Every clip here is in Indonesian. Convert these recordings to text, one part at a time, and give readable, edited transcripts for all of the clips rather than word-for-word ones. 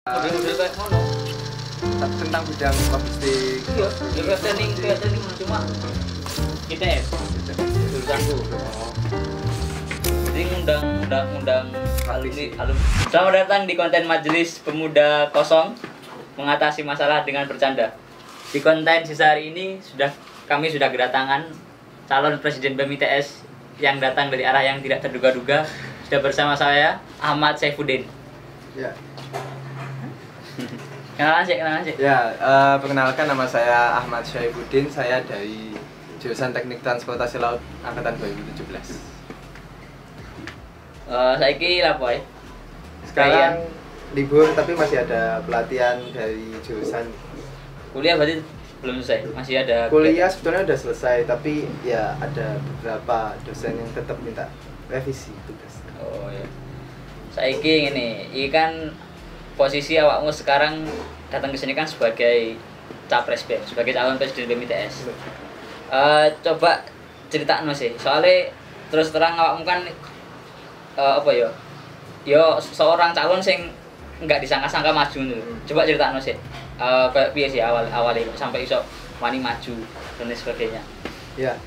Model-model kayak ngono. Tentang bidang logistik. Iya, kayak training cuma kita ya. Jurusanku. Jadi ngundang alumni. Selamat datang di konten Majelis Pemuda Kosong mengatasi masalah dengan bercanda. Di konten sisa hari ini kami sudah kedatangan calon presiden BEM ITS yang datang dari arah yang tidak terduga-duga. Sudah bersama saya Ahmad Saifuddin. Ya. Kenalan sih. Ya, perkenalkan nama saya Ahmad Saifuddin. Saya dari jurusan Teknik Transportasi Laut angkatan 2017. Saiki lapo ae? Sekarang libur tapi masih ada pelatihan dari jurusan. Kuliah berarti belum selesai, masih ada Kuliah sebetulnya udah selesai, tapi ya ada beberapa dosen yang tetap minta revisi tugas. Oh ya. Saiki ngene, iki kan posisi awakmu sekarang datang ke sini kan sebagai capres BEM, sebagai calon presiden BEM ITS. Coba ceritakan sih, soalnya terus terang awakmu kan apa ya? Yo seorang calon sing nggak disangka-sangka maju nih. Coba ceritakan sih. Kayak piye sih awalnya sampai iso wani maju dan lain sebagainya. Ya.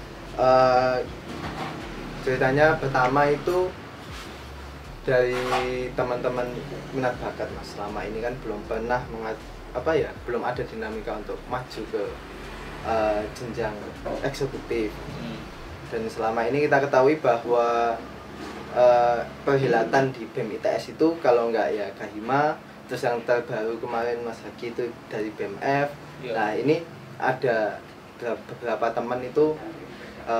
Ceritanya pertama itu dari teman-teman minat bakat, Mas. Selama ini kan belum pernah belum ada dinamika untuk maju ke jenjang eksekutif. Dan selama ini kita ketahui bahwa perhelatan di BEM ITS itu kalau nggak ya Kahima, terus yang terbaru kemarin Mas Haki itu dari BMF. Nah ini ada beberapa teman itu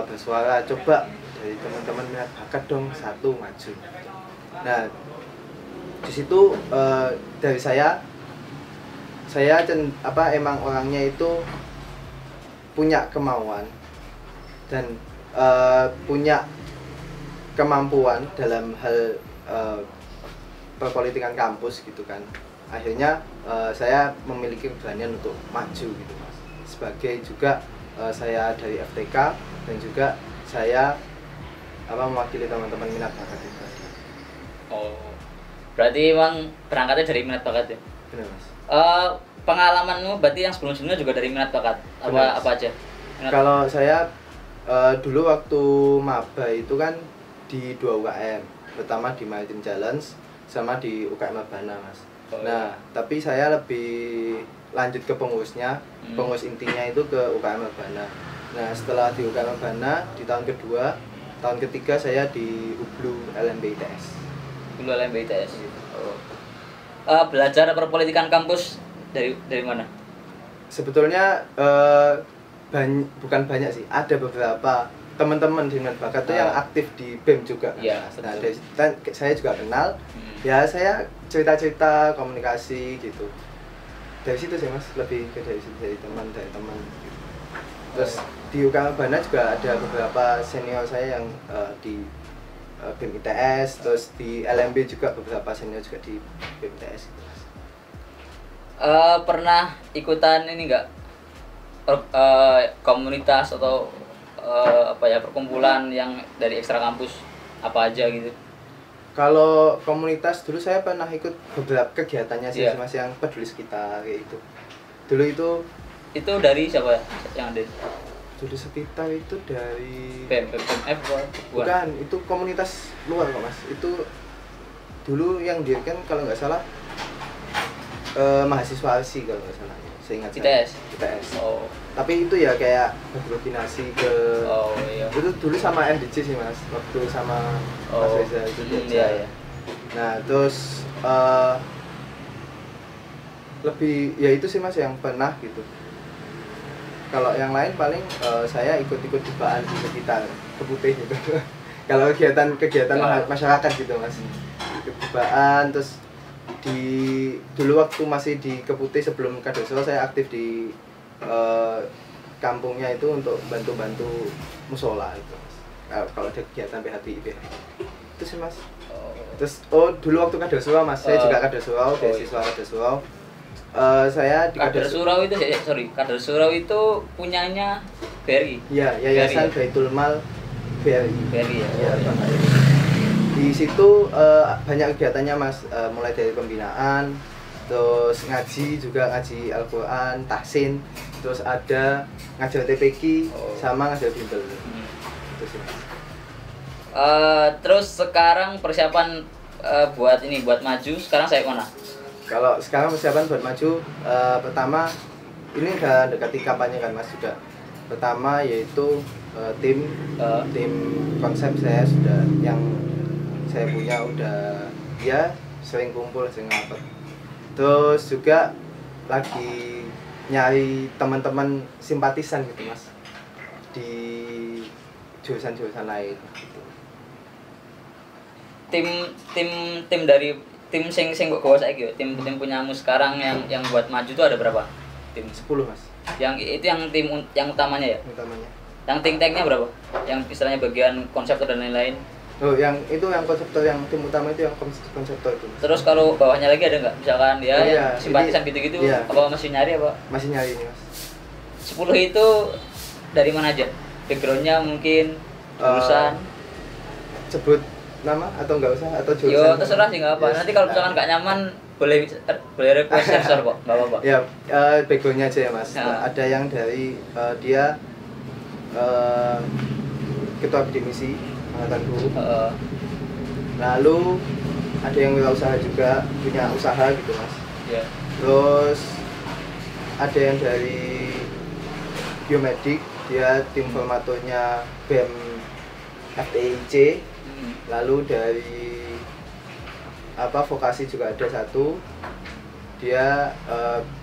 bersuara, coba dari teman-teman minat bakat dong satu maju. Nah di situ dari saya emang orangnya itu punya kemauan dan punya kemampuan dalam hal perpolitikan kampus gitu kan. Akhirnya saya memiliki keberanian untuk maju gitu, Mas. Sebagai juga saya dari FTK dan juga saya mewakili teman-teman minat bakat juga. Oh, berarti emang berangkatnya dari minat bakat ya? Benar, Mas. Pengalamanmu berarti yang sebelum-sebelumnya juga dari minat bakat? Apa aja? Kalau saya dulu waktu maba itu kan di 2 UKM, pertama di Maritim Challenge sama di UKM Labana, Mas. Nah, tapi saya lebih lanjut ke pengurusnya, pengurus intinya itu ke UKM Labana. Nah, setelah di UKM Labana di tahun kedua, tahun ketiga saya di UBLU LMB ITS. UBLU LMB ITS. Oh. Belajar perpolitikan kampus dari mana? Sebetulnya bukan banyak sih, ada beberapa teman-teman dengan bakat itu yang aktif di BEM juga kan. Ya, nah, saya juga kenal. Ya saya cerita-cerita komunikasi gitu. Dari situ sih, Mas, lebih ke dari teman. Terus di UKM Bana juga ada beberapa senior saya yang di BEM ITS, terus di LMB juga beberapa senior juga di BEM ITS gitu, Mas. Pernah ikutan ini enggak komunitas atau perkumpulan yang dari ekstra kampus apa aja gitu? Kalau komunitas dulu saya pernah ikut beberapa kegiatannya sih, Yeah. Mas, yang peduli sekitar kayak itu. Dulu itu dari siapa yang ada? Peduli sekitar itu dari BMF bukan, itu komunitas luar kok, Mas. Itu dulu yang dia kan kalau nggak salah mahasiswa ASI kalau nggak salah. Seingat ITS. Oh. Tapi itu ya kayak berkoordinasi ke. Oh iya. Itu dulu sama MDC sih, Mas. Waktu sama Mas Reza itu Iya. Nah, terus lebih ya itu sih, Mas, yang pernah gitu. Kalau yang lain paling saya ikut-ikut dibaan di sekitar Keputih gitu. Kalau kegiatan masyarakat gitu, Mas. Ikut dibaan, terus dulu waktu masih di Keputih sebelum Kadosro saya aktif di kampungnya itu untuk bantu-bantu musola itu, Mas. Kalau ada kegiatan PHBI itu sih, Mas. Terus dulu waktu Kadosro, Mas, saya juga Kadosro, beasiswa Kadosro. Saya di Kadosro itu Kadosro itu punyanya BRI. Iya, Yayasan Baitul Mal BRI. BRI ya. Iya, di situ banyak kegiatannya, Mas, mulai dari pembinaan, terus ngaji juga, ngaji Al-Quran, tahsin, terus ada ngajar TPQ sama ngajar bimbel. Itu sih Mas. Terus sekarang persiapan buat maju sekarang saya kona. Kalau sekarang persiapan buat maju, pertama ini udah dekati kampanye kan Mas juga. Pertama yaitu tim konsep saya sudah, yang saya punya udah ya sering kumpul, sering rapet. Terus juga lagi nyari teman-teman simpatisan gitu Mas di jurusan-jurusan lain gitu. Tim dari tim sing mbok gawa saiki, tim punyamu sekarang yang buat maju itu ada berapa? Tim 10 Mas. Yang itu yang tim yang utamanya ya? Utamanya. Yang think tanknya berapa? Yang istilahnya bagian konseptor dan lain-lain. Oh, yang itu yang konseptor, yang tim utama itu yang konseptor itu. Terus kalau bawahnya lagi ada nggak? Misalkan dia iya, simpatisan gitu-gitu, iya. apa masih nyari apa? Masih nyari ini Mas. 10 itu dari mana aja? Backgroundnya mungkin jurusan. Sebut nama atau enggak usah, atau jurusan? Yo terserah sih nggak apa. Yes. Nanti kalau misalkan nggak nyaman boleh request sensor kok, nggak apa-apa. Ya, backgroundnya aja ya Mas. Nah. Ada yang dari dia ketua akademisi angkatanku. Lalu ada yang wirausaha juga, punya usaha gitu Mas. Yeah. Terus ada yang dari biomedik, dia tim formatornya BEM FTIC. Lalu dari vokasi juga ada satu, dia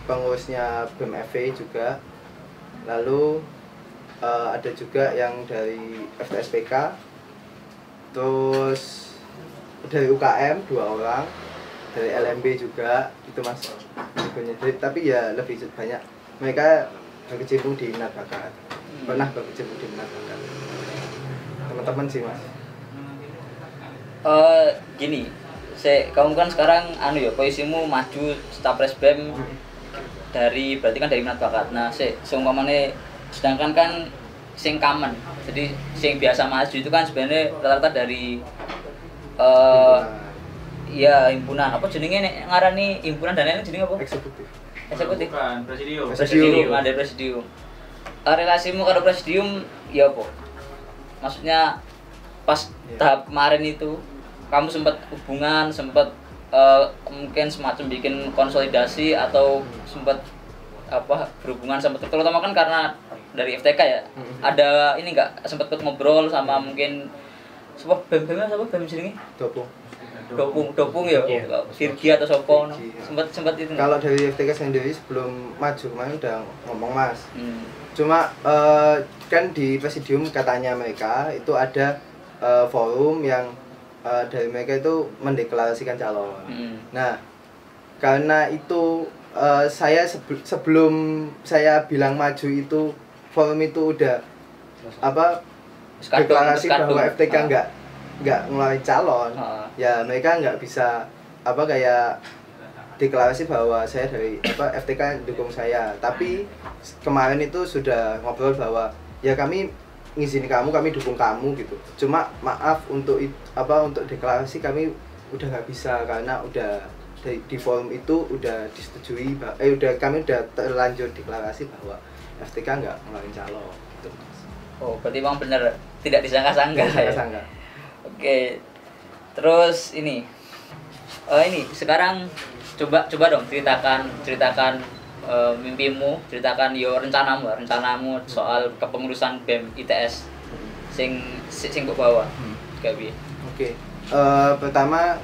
pengurusnya BEM FE juga. Lalu ada juga yang dari FTSPK, terus dari UKM 2 orang, dari LMB juga itu Mas. Tapi ya lebih banyak mereka berkecimpung di minat bakat, pernah berkecimpung di minat bakat, teman-teman sih Mas. Gini, kamu kan sekarang posisimu maju Stapres BEM berarti kan dari minat bakat. Nah, seumpamane sedangkan kan sing common, jadi sing biasa maju itu kan sebenarnya rata-rata dari ya himpunan apa jenenge nek ngarani himpunan dan lain jenenge apa? Eksekutif. Bukan, presidium. Ada presidium. Relasimu karo presidium ya apa? Maksudnya pas tahap kemarin itu kamu sempat hubungan, sempat mungkin semacam bikin konsolidasi atau sempat berhubungan, sempat terutama kan karena dari FTK ya. Ada ini enggak sempat ngobrol sama mungkin sebuah BEM jenenge? Dopung ya, Virgi atau Sopo, sempat itu. Kalau dari FTK sendiri sebelum maju kemarin udah ngomong Mas. Cuma kan di presidium katanya mereka itu ada forum yang dari mereka itu mendeklarasikan calon. Nah, karena itu saya sebelum saya bilang maju itu forum itu udah deklarasi bahwa FTK nggak ngeluarin calon. Ya mereka nggak bisa kayak deklarasi bahwa saya dari FTK dukung saya. Tapi kemarin itu sudah ngobrol bahwa ya kami ngizini kamu, kami dukung kamu gitu. Cuma maaf untuk deklarasi kami udah nggak bisa karena udah di forum itu udah disetujui kami udah terlanjur deklarasi bahwa FTK nggak ngeluarin calon gitu. Oh, berarti memang benar tidak disangka-sangka. Disangka-sangka. Oke. Terus ini sekarang coba dong ceritakan mimpimu, ceritakan rencanamu soal kepengurusan BEM ITS sing mbok bawa. Oke. Pertama,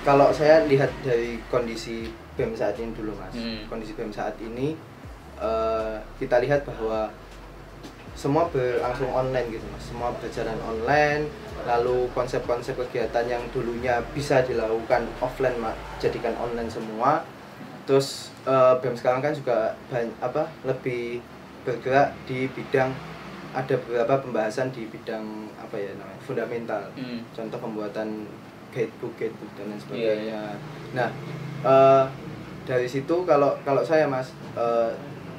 kalau saya lihat dari kondisi BEM saat ini dulu Mas. Kondisi BEM saat ini kita lihat bahwa semua berlangsung online gitu Mas. Semua berjalan online, lalu konsep-konsep kegiatan yang dulunya bisa dilakukan offline jadikan online semua. Terus BEM sekarang kan juga lebih bergerak di bidang, ada beberapa pembahasan di bidang fundamental. Contoh pembuatan guidebook dan lain sebagainya. Nah, dari situ kalau saya Mas,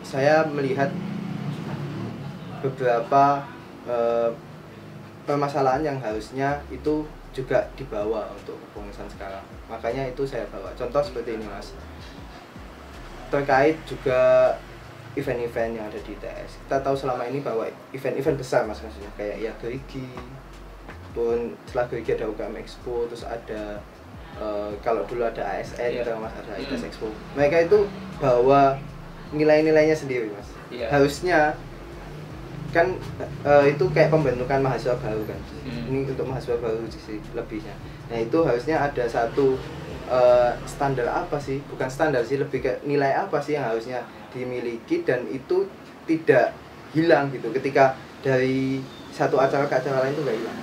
saya melihat beberapa permasalahan yang harusnya itu juga dibawa untuk kepengurusan sekarang. Makanya itu saya bawa. Contoh seperti ini Mas. Terkait juga event-event yang ada di ITS. Kita tahu selama ini bahwa event-event besar Mas, maksudnya kayak ya Gerigi, pun setelah Gerigi ada UKM Expo, terus ada kalau dulu ada ASN gitu Mas, ada ITS Expo. Mereka itu bawa nilai-nilainya sendiri Mas. Harusnya kan itu kayak pembentukan mahasiswa baru kan. Ini untuk mahasiswa baru sih lebihnya. Nah itu harusnya ada satu standar apa sih, bukan standar sih, lebih ke nilai apa sih yang harusnya dimiliki dan itu tidak hilang gitu ketika dari satu acara ke acara lain itu nggak hilang.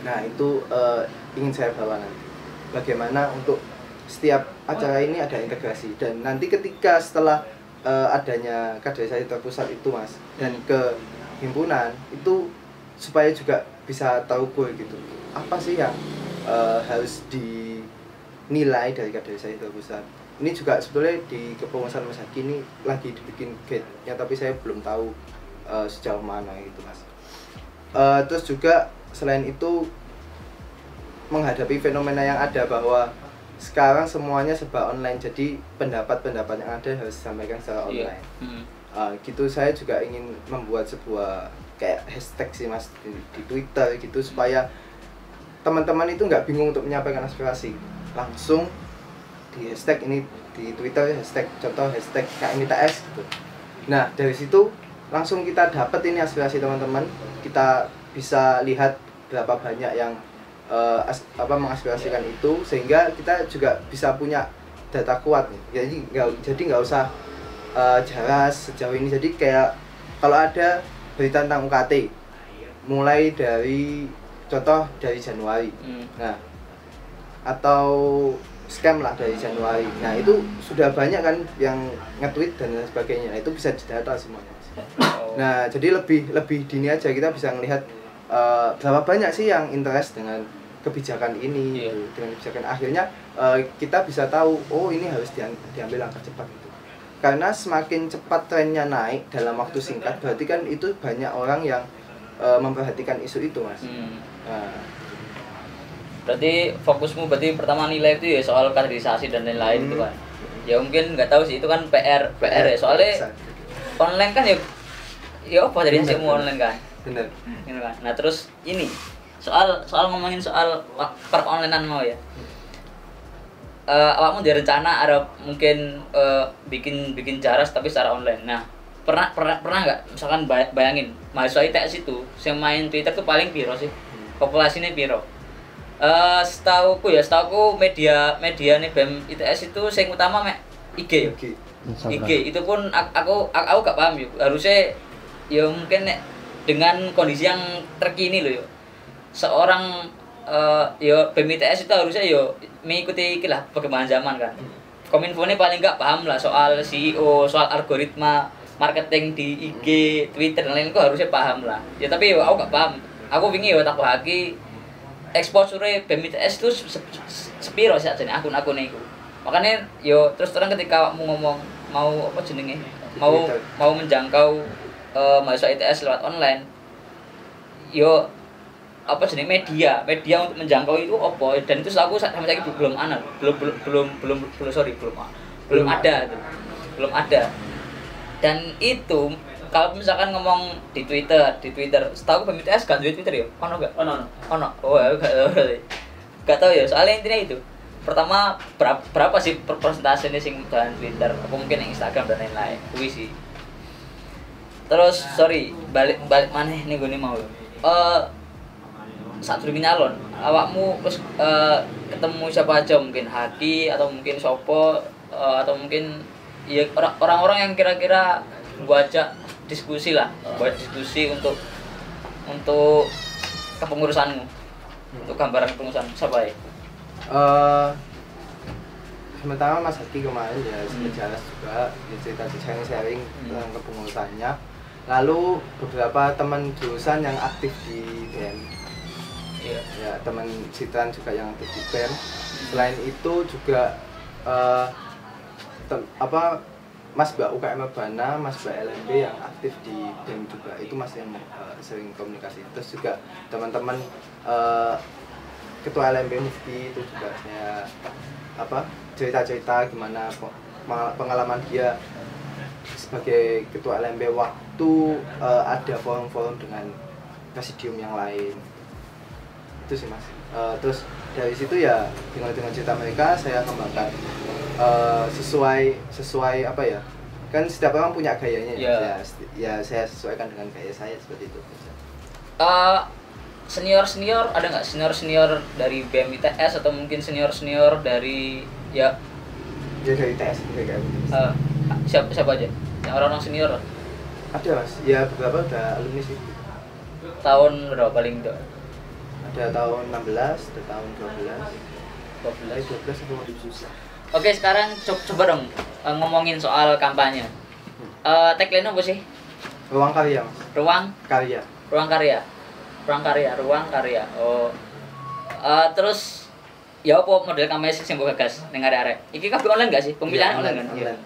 Nah itu ingin saya bawa nanti bagaimana untuk setiap acara ini ada integrasi, dan nanti ketika setelah adanya kaderisasi terpusat itu Mas dan ke himpunan itu supaya juga bisa tahu gitu apa sih yang harus dinilai dari kaderisasi terpusat. Ini juga sebetulnya di kepengurusan Mas Haki ini lagi dibikin guide-nya, tapi saya belum tahu sejauh mana gitu Mas. Terus juga selain itu menghadapi fenomena yang ada bahwa sekarang semuanya serba online, jadi pendapat-pendapat yang ada harus disampaikan secara online. Gitu saya juga ingin membuat sebuah kayak hashtag sih Mas di Twitter gitu supaya teman-teman itu nggak bingung untuk menyampaikan aspirasi, langsung di hashtag ini di Twitter, hashtag contoh hashtag KMITS gitu. Nah dari situ langsung kita dapat ini aspirasi teman-teman, kita bisa lihat berapa banyak yang mengaspirasikan itu, sehingga kita juga bisa punya data kuat nih. Jadi nggak usah jelas sejauh ini. Jadi kayak kalau ada berita tentang UKT mulai dari contoh dari Januari, nah atau scam lah dari Januari, nah itu sudah banyak kan yang nge-tweet dan lain sebagainya. Nah, itu bisa didata semuanya. Nah jadi lebih dini aja kita bisa melihat berapa banyak sih yang interest dengan kebijakan ini, dengan kebijakan akhirnya kita bisa tahu oh ini harus diambil langkah cepat gitu. Karena semakin cepat trennya naik dalam waktu singkat, berarti kan itu banyak orang yang memperhatikan isu itu Mas. Berarti fokusmu berarti pertama nilai itu ya soal kaderisasi dan lain-lain itu kan. Ya mungkin nggak tahu sih, itu kan PR ya, soalnya online kan ya apa dari hasilmu online kan. Bener. Gitu kan. Nah terus ini soal ngomongin soal per onlinean mau ya. Awakmu ada rencana ada mungkin bikin jaras tapi secara online. Nah pernah nggak misalkan bayangin mahasiswa ITS itu yang main Twitter tuh paling piro sih, populasinya piro? Setauku media nih BEM ITS itu yang utama IG. IG itu pun aku gak paham yuk. Harusnya ya mungkin dengan kondisi yang terkini loh yuk. Seorang BEM ITS itu harusnya mengikuti ikilah perkembangan zaman kan. Kominfo ini paling nggak paham lah soal CEO, soal algoritma marketing di IG, Twitter dan lain-lain, kok harusnya paham lah. Ya tapi aku nggak paham. Aku wingi tak haki exposure BEM ITS itu sepiro sih ajane akun-akune iku. Makanya terus terang ketika kamu ngomong mau apa jenenge? Mau menjangkau mahasiswa ITS lewat online. Apa jenis media untuk menjangkau itu apa, dan itu aku sampai lagi belum ada dan itu kalau misalkan ngomong di Twitter setahu BEM ITS gak duwe Twitter ya ono gak tahu ya, soalnya intinya itu pertama berapa sih persentasenya sing dalam Twitter, apa mungkin yang Instagram dan lain-lain kuwi sih. Terus balik maneh nih gue mau saat dulu nyalon, awakmu terus ketemu siapa aja, mungkin Haki atau mungkin Sopo atau mungkin ya orang-orang yang kira-kira buat diskusi untuk kepengurusanmu, untuk gambaran kepengurusan siapa ya? Sementara Mas Haki kemarin ya jelas juga cerita sharing tentang kepengurusannya. Lalu beberapa teman jurusan yang aktif di BEM. Ya teman Citran juga yang aktif di BEM. Selain itu juga Mas Mbak UKM Bana, Mas Mbak LMB yang aktif di BEM juga, itu masih yang sering komunikasi. Terus juga teman-teman ketua LMB Mufti itu juga saya cerita-cerita gimana pengalaman dia sebagai ketua LMB waktu ada forum-forum dengan presidium yang lain. Itu sih Mas. Terus dari situ ya dengan cerita mereka saya kembangkan sesuai apa ya, kan setiap orang punya gayanya ya saya sesuaikan dengan gaya saya seperti itu. Senior ada nggak senior dari BMITS atau mungkin senior dari dari TS kayak siapa aja yang orang senior? Ada Mas, ya beberapa udah alumni sih. Tahun berapa paling itu? Ada tahun 16, ada tahun 12 atau susah. Oke, sekarang coba dong ngomongin soal kampanye. Tagline apa sih? Ruang karya Mas. Ruang karya. Oh. Terus ya apa model kampanye sing mbok gagas ning arek-arek? Iki kabeh online gak sih? Pemilihan online kan? Online.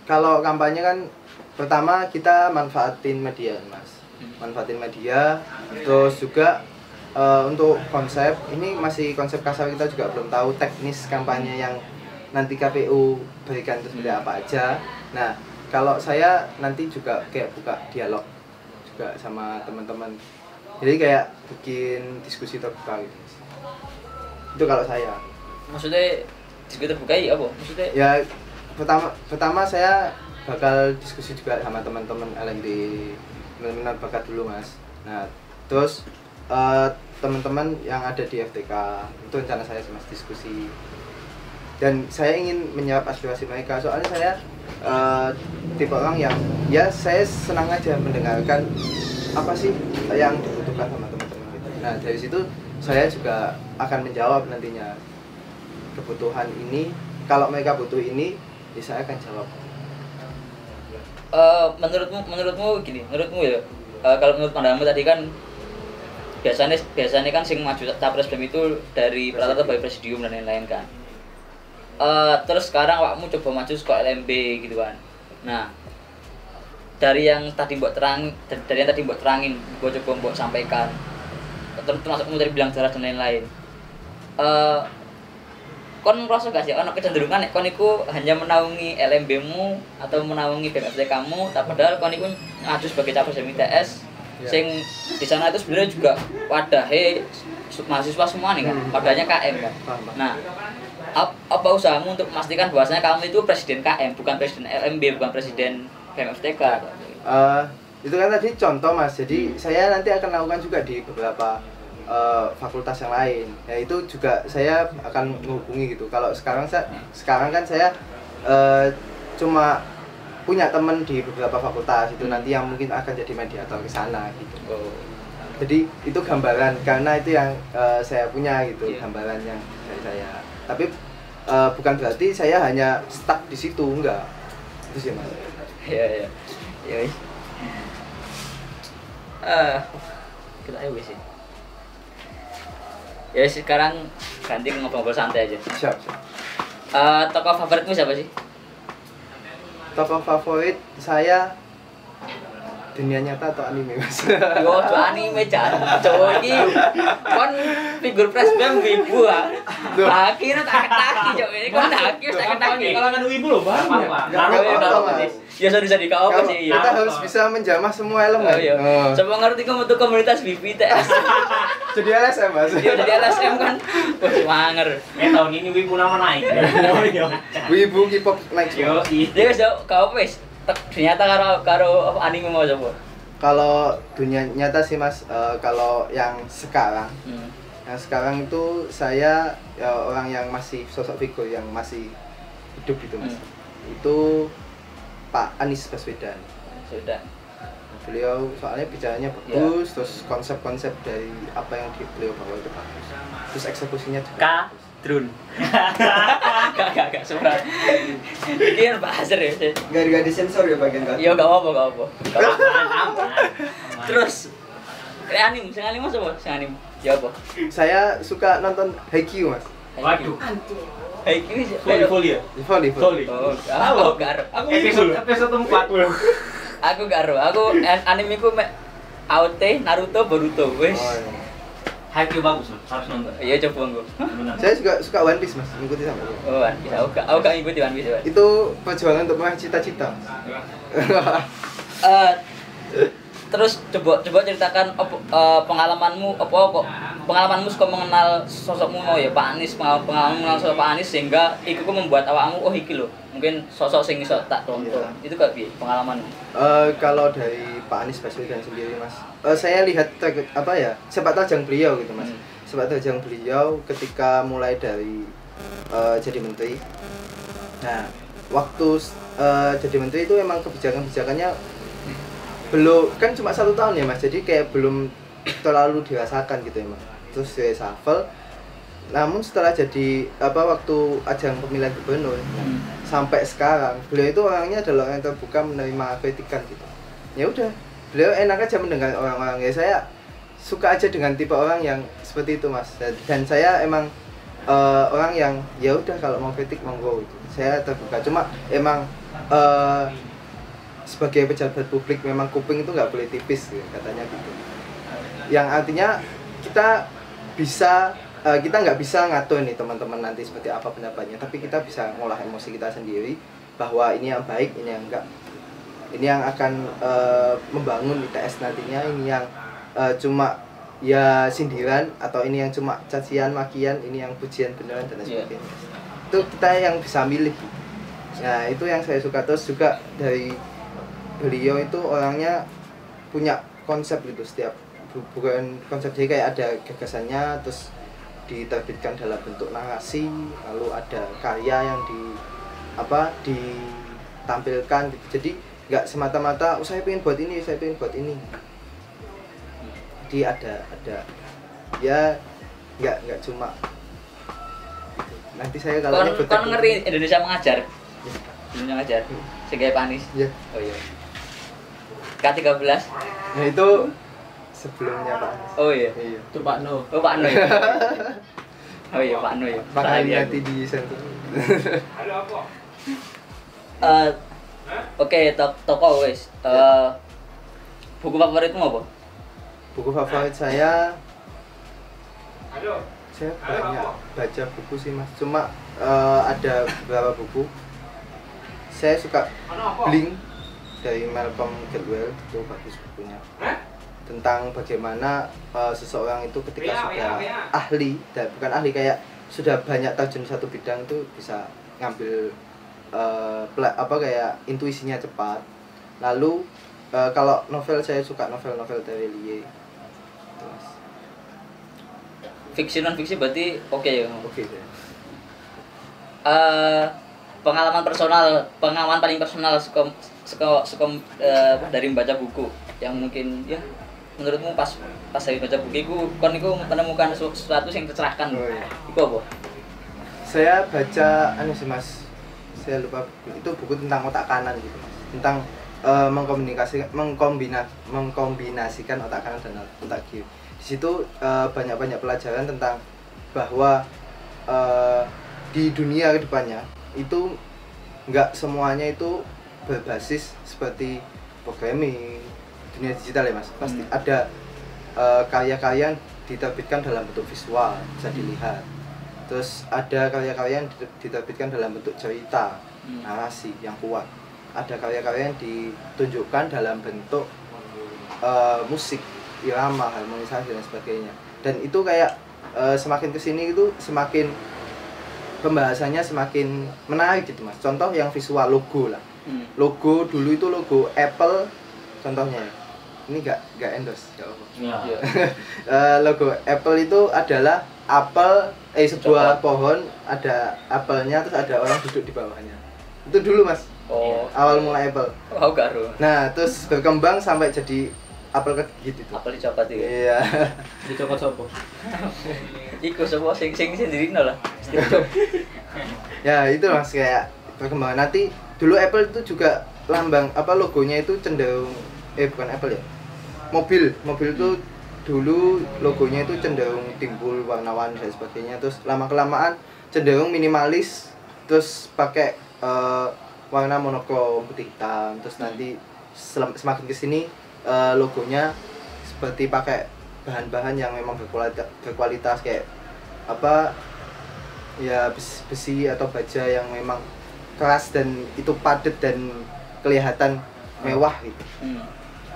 Kalau kampanye kan pertama kita manfaatin media Mas. Manfaatin media, terus juga untuk konsep ini masih konsep kasar, kita juga belum tahu teknis kampanye yang nanti KPU berikan itu seperti apa aja. Nah, kalau saya nanti juga kayak buka dialog juga sama teman-teman, jadi kayak bikin diskusi terbuka gitu. Itu kalau saya. Maksudnya diskusi terbuka ya apa? Maksudnya ya pertama saya bakal diskusi juga sama teman-teman LMD, benar-benar bakat dulu Mas. Nah, terus teman-teman yang ada di FTK itu rencana saya Mas diskusi, dan saya ingin menyerap aspirasi mereka, soalnya saya tipe orang yang ya saya senang aja mendengarkan apa sih yang dibutuhkan sama teman-teman gitu. Nah, dari situ saya juga akan menjawab nantinya kebutuhan ini, kalau mereka butuh ini ya saya akan jawab. Menurutmu ya, kalau menurut pandanganmu tadi kan biasanya kan sing maju capres BEM itu dari rata-rata dari presidium dan lain-lain kan. Terus sekarang awakmu coba maju ke LMB gitu kan. Nah, dari yang tadi mbok terangin, mbok coba mbok sampaikan, termasuk tadi bilang jelas dan lain-lain. Kon ngerasa gak sih ana kecenderungan nek kon iku hanya menaungi LMB-mu atau menaungi BMFT kamu, padahal kon iku maju sebagai capres BMITS sing di sana itu sebenarnya juga wadahe mahasiswa semua nih kan, wadahnya KM kan. Nah, apa usahamu untuk memastikan bahwasanya kamu itu presiden KM, bukan presiden LMB, bukan presiden BMFTK? Itu kan tadi contoh Mas, jadi saya nanti akan lakukan juga di beberapa fakultas yang lain. Ya itu juga saya akan menghubungi gitu. Kalau sekarang kan saya cuma punya teman di beberapa fakultas itu nanti yang mungkin akan jadi mediator ke sana gitu. Jadi itu gambaran, karena itu yang saya punya gitu, gambaran yang dari saya. Tapi bukan berarti saya hanya stuck di situ, enggak. Itu sih Mas. Iya. Kita ayo sih. Ya sekarang ganti ngobrol santai aja. Siap. Tokoh favoritmu siapa sih? Tokoh favorit saya dunia nyata atau anime Mas? Yo, anime jan. Cowok iki kon figur presbem wibu ah. Akhirnya tak ketaki cowok ini kon akhir tak ketaki. Kalangan wibu loh, Bang. Ya bisa di kau sih. Kita harus bisa menjamah semua elemen. Coba ngerti kamu tuh komunitas BMITS. Jadi LSM Mas. Iya, jadi LSM kan. Wah, wanger. Tahun ini wibu nama naik. Wibu K-pop naik. Yo, dia wis kau wis ternyata karo anime mau coba. Kalau dunia nyata sih Mas, kalau yang sekarang itu saya ya, orang yang masih sosok figur yang masih hidup gitu Mas. Itu Pak Anies Baswedan. Beliau soalnya bicaranya bagus, terus konsep-konsep dari apa yang beliau bawa itu bagus. Terus eksekusinya juga Drone. Gak suara. Ini kan bahasa ya. Gak disensor ya bagian kaki. Iya, gak apa-apa. Terus anime, sing anime apa? Sing anime. Ya apa? Saya suka nonton Haikyuu Mas. Waduh. Haikyuu sih. Volley. Oh, aku gak. Aku episode 4. Aku gak. Aku animeku mek AOT, Naruto, Boruto. Wis. Haikyuu bagus loh, harus nonton. Iya coba gue. Benar. Saya juga suka One Piece mas, ngikuti sampai ini. Oh, One Piece. Aku gak ngikuti One Piece. One. Itu perjuangan untuk meraih cita-cita. Eh, terus coba ceritakan pengalamanmu pengalamanmu suka mengenal sosokmu mau ya Pak Anies, pengalaman mengenal sosok Pak Anies sehingga iku membuat awakmu oh iki lho mungkin sosok sing iso tak tonton. Iya. Itu gak piye pengalamanmu? Kalau dari Pak Anies Baswedan sendiri mas, saya lihat sepak terjang beliau gitu mas. Sepak terjang beliau ketika mulai dari jadi menteri. Nah, waktu jadi menteri itu emang kebijakannya belum, kan cuma 1 tahun ya mas, jadi kayak belum terlalu dirasakan gitu ya mas. Terus saya shuffle, namun setelah jadi waktu ajang pemilihan gubernur sampai sekarang beliau itu orangnya adalah orang yang terbuka menerima kritikan gitu. Ya udah, beliau enak aja mendengar orang-orang. Ya saya suka aja dengan tipe orang yang seperti itu mas. Dan saya emang orang yang ya udah kalau mau kritik monggo gitu. Saya terbuka. Cuma emang sebagai pejabat publik memang kuping itu nggak boleh tipis gitu, katanya gitu. Yang artinya kita nggak bisa ngatur nih teman-teman nanti seperti apa pendapatnya, tapi kita bisa ngolah emosi kita sendiri bahwa ini yang baik, ini yang enggak, ini yang akan membangun ITS nantinya, ini yang cuma ya sindiran, atau ini yang cuma cacian makian, ini yang pujian beneran dan lain sebagainya. Itu kita yang bisa milih. Nah itu yang saya suka. Terus juga dari beliau itu orangnya punya konsep gitu, setiap bukan konsep, jadi kayak ada gagasannya terus diterbitkan dalam bentuk narasi, lalu ada karya yang ditampilkan gitu. Jadi nggak semata-mata saya pengen buat ini, saya pengen buat ini. Jadi ada ya nggak cuma gitu. Nanti saya kalau kon ngeri Indonesia mengajar. Indonesia mengajar. Sebagai Pak Anies. Iya. Oh iya. K13. Nah itu sebelumnya Pak Anies. Oh iya. Iya. Itu Pak No. Oh Pak No ya. Oh iya Pak No ya. Makanya nanti di sentuh. Oke, toko wis. Buku favoritmu apa? Buku favorit saya banyak baca buku sih mas. Cuma ada beberapa buku. Saya suka Blink dari Malcolm Gladwell, itu bagus bukunya. Tentang bagaimana seseorang itu ketika sudah ahli, dan bukan ahli, kayak sudah banyak terjun satu bidang itu bisa ngambil kayak intuisinya cepat. Lalu kalau novel, saya suka novel-novel dari Lie. Fiksi non fiksi berarti oke ya. Oke. Pengalaman paling personal dari membaca buku yang mungkin ya menurutmu pas dari baca buku itu kon niku menemukan sesuatu yang tercerahkan. Oh, iya. Itu apa? Saya baca sih mas, saya lupa buku. Itu buku tentang otak kanan gitu mas, tentang mengkombinasikan otak kanan dan otak kiri. Di situ banyak pelajaran tentang bahwa di dunia kedepannya itu nggak semuanya itu berbasis seperti programming, dunia digital ya mas. Pasti ada karya-karya yang diterbitkan dalam bentuk visual, bisa dilihat. Terus ada karya-karya yang diterbitkan dalam bentuk cerita, narasi yang kuat. Ada karya-karya yang ditunjukkan dalam bentuk musik, irama, harmonisasi dan sebagainya. Dan itu kayak semakin kesini itu semakin pembahasannya semakin menarik gitu mas. Contoh yang visual, logo lah. Logo dulu itu logo Apple contohnya. Ini nggak endorse, nggak apa. Ya. Logo Apple itu adalah apel, sebuah pohon, ada apelnya, terus ada orang duduk di bawahnya. Itu dulu mas. Oh. Awal mulai Apple. Oh garo. Nah terus berkembang sampai jadi apel kegigit itu. Apel dicopot iki. Iya. Dicopot sopo? Iku sapa sing sendirino lah. Steve Jobs. Ya itu mas, kayak perkembangan. Nanti dulu Apple itu juga lambang logonya itu cenderung bukan Apple ya, mobil itu dulu logonya itu cenderung timbul warna-warni dan sebagainya. Terus lama-kelamaan cenderung minimalis, terus pakai warna monokrom putih hitam. Terus nanti semakin kesini logonya seperti pakai bahan-bahan yang memang berkualitas kayak apa ya, besi atau baja yang memang keras dan itu padat dan kelihatan mewah gitu.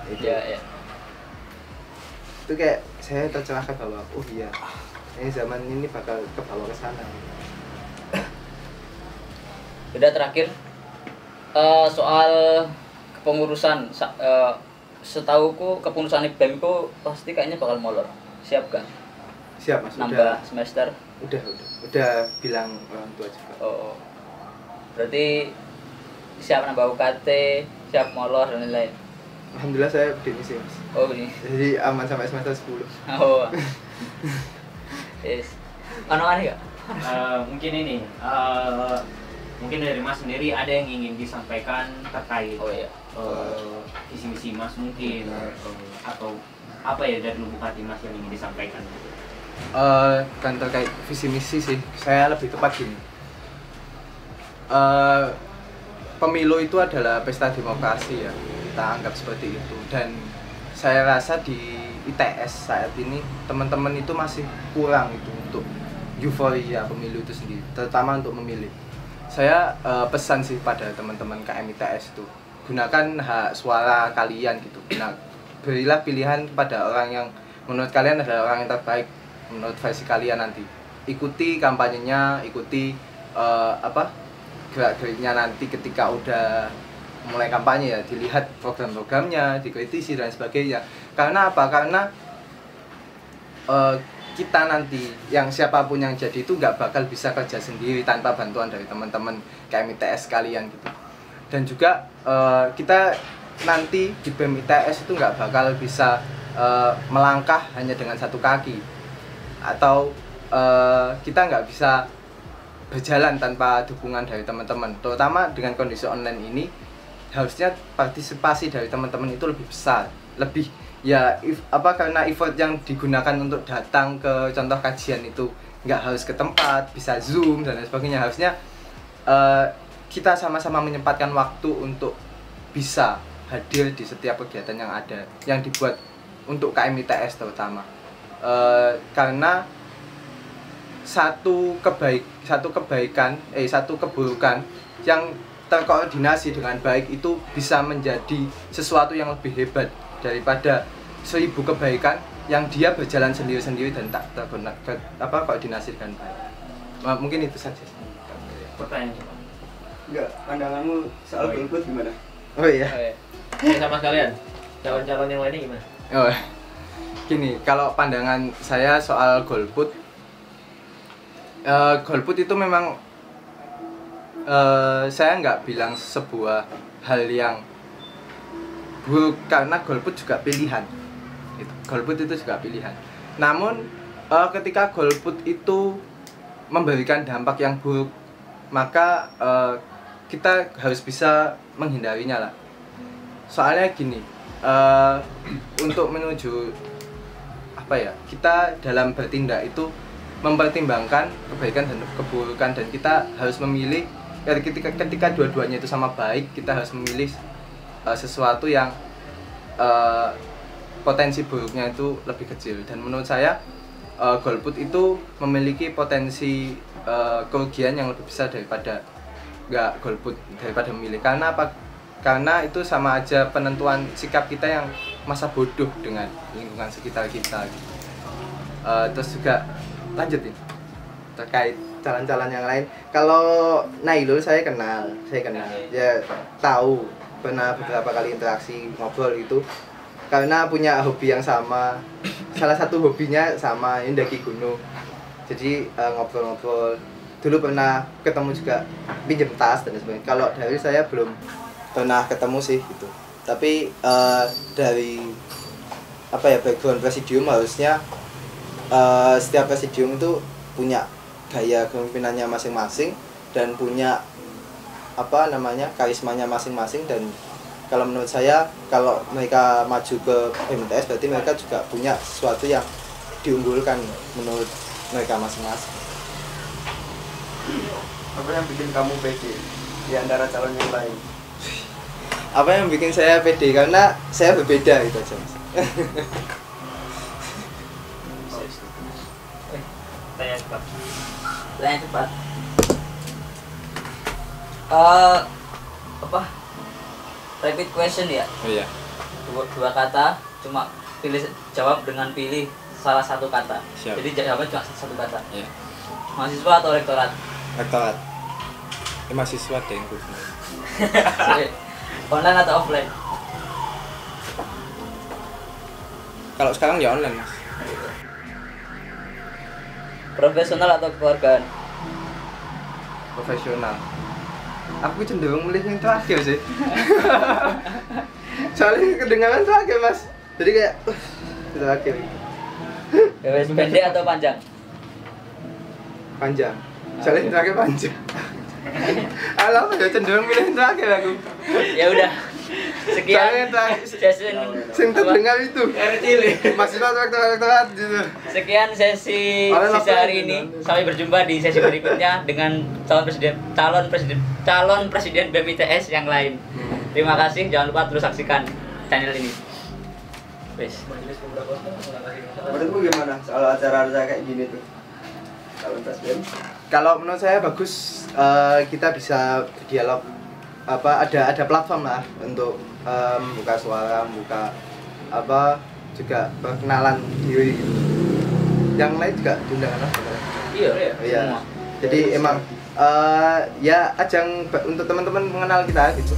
Itu. Ya. Itu kayak saya tercerahkan bahwa oh iya, ini zaman ini bakal ke bawah ke sana. Udah terakhir soal kepengurusan setauku kepengurusan BEM itu pasti kayaknya bakal molor. Siap gak? Siap Mas, Nambah semester? Udah bilang orang tua juga. Oh. Berarti siap nambah UKT, siap molor dan lain-lain. Alhamdulillah saya begini sih Mas. Oh ini. Jadi aman sampai semester 10. Oh. Yes. Aneh gak? Mungkin ini mungkin dari Mas sendiri ada yang ingin disampaikan terkait visi misi Mas mungkin atau apa ya dari lubuk hati Mas yang ingin disampaikan? Kan terkait visi misi sih, saya lebih tepat gini. Pemilu itu adalah pesta demokrasi ya, kita anggap seperti itu. Dan saya rasa di ITS saat ini teman-teman itu masih kurang itu untuk euforia pemilu itu sendiri, terutama untuk memilih. Saya pesan sih pada teman-teman KM ITS itu, gunakan hak suara kalian gitu. Berilah pilihan pada orang yang menurut kalian adalah orang yang terbaik menurut versi kalian nanti. Ikuti kampanyenya, ikuti gerak-geriknya nanti ketika udah mulai kampanye ya, dilihat program-programnya, dikritisi dan sebagainya. Karena apa? Karena kita nanti yang siapapun yang jadi itu nggak bakal bisa kerja sendiri tanpa bantuan dari teman-teman KMITS kalian gitu. Dan juga kita nanti di BEM ITS itu nggak bakal bisa melangkah hanya dengan satu kaki, atau kita nggak bisa berjalan tanpa dukungan dari teman-teman. Terutama dengan kondisi online ini, harusnya partisipasi dari teman-teman itu lebih besar, lebih ya karena effort yang digunakan untuk datang ke contoh kajian itu nggak harus ke tempat, bisa Zoom dan lain sebagainya. Harusnya kita sama-sama menyempatkan waktu untuk bisa hadir di setiap kegiatan yang ada, yang dibuat untuk KMITS terutama. Karena satu keburukan yang terkoordinasi dengan baik itu bisa menjadi sesuatu yang lebih hebat daripada 1000 kebaikan yang dia berjalan sendiri-sendiri dan tak koordinasi dengan baik. Mungkin itu saja. Pertanyaan coba. Enggak, pandanganmu soal golput gimana? Oh iya. Sama sekalian. Calon-calon yang lainnya gimana? Oh, gini, kalau pandangan saya soal golput, golput itu memang saya nggak bilang sebuah hal yang buruk, karena golput juga pilihan. Golput itu juga pilihan. Namun ketika golput itu memberikan dampak yang buruk, maka kita harus bisa menghindarinya lah. Soalnya gini, untuk menuju kita dalam bertindak itu mempertimbangkan kebaikan dan keburukan, dan kita harus memilih ketika dua-duanya itu sama baik, kita harus memilih sesuatu yang potensi buruknya itu lebih kecil. Dan menurut saya golput itu memiliki potensi kerugian yang lebih besar daripada nggak golput, daripada memilih. Karena apa? Karena itu sama aja penentuan sikap kita yang masa bodoh dengan lingkungan sekitar kita gitu. Terus juga lanjutin terkait calon-calon yang lain. Kalau Nailul saya kenal ya, tahu, pernah beberapa kali interaksi ngobrol itu, karena punya hobi yang sama. Salah satu hobinya sama, mendaki gunung. Jadi ngobrol-ngobrol. Dulu pernah ketemu juga, pinjem tas dan sebagainya. Kalau dari saya belum pernah ketemu sih gitu. Tapi dari background presidium, harusnya setiap presidium itu punya gaya kepemimpinannya masing-masing dan punya karismanya masing-masing. Dan kalau menurut saya, kalau mereka maju ke BMTS berarti mereka juga punya sesuatu yang diunggulkan menurut mereka masing-masing. Apa yang bikin kamu pede di antara calon yang lain? Apa yang bikin saya pede? Karena saya berbeda gitu aja, Mas. Tanya cepat. Tanya cepat. Apa? Rapid question ya? Oh iya. Dua kata, cuma jawab dengan pilih salah satu kata. Siap. Jadi jawabannya cuma satu kata. Iya. Mahasiswa atau rektorat? Rektorat. Mahasiswa deh yang gue. Online atau offline? Kalau sekarang ya online, Mas. Profesional atau keluargaan? Profesional. Aku cenderung milih yang terakhir sih. Soalnya kedengaran terakhir mas. Jadi kayak terakhir. Pendek atau panjang? Panjang. Soalnya yang terakhir panjang. Alah, ya cenderung milih yang terakhir aku. Ya udah. Sekian Soalnya yang terakhir session sing terdengar itu. Mahasiswa rektorat gitu. Sekian sesi sisa hari ini. Sampai berjumpa di sesi berikutnya dengan calon presiden BMITS yang lain. Terima kasih. Jangan lupa terus saksikan channel ini. Wes. Menurutmu gimana soal acara-acara kayak gini tuh? Calon presiden? Kalau menurut saya bagus, kita bisa berdialog, ada platform lah untuk membuka suara, membuka juga perkenalan diri gitu. Yang lain juga diundang lah. Iya. Iya. Jadi emang ya ajang untuk teman-teman mengenal kita gitu.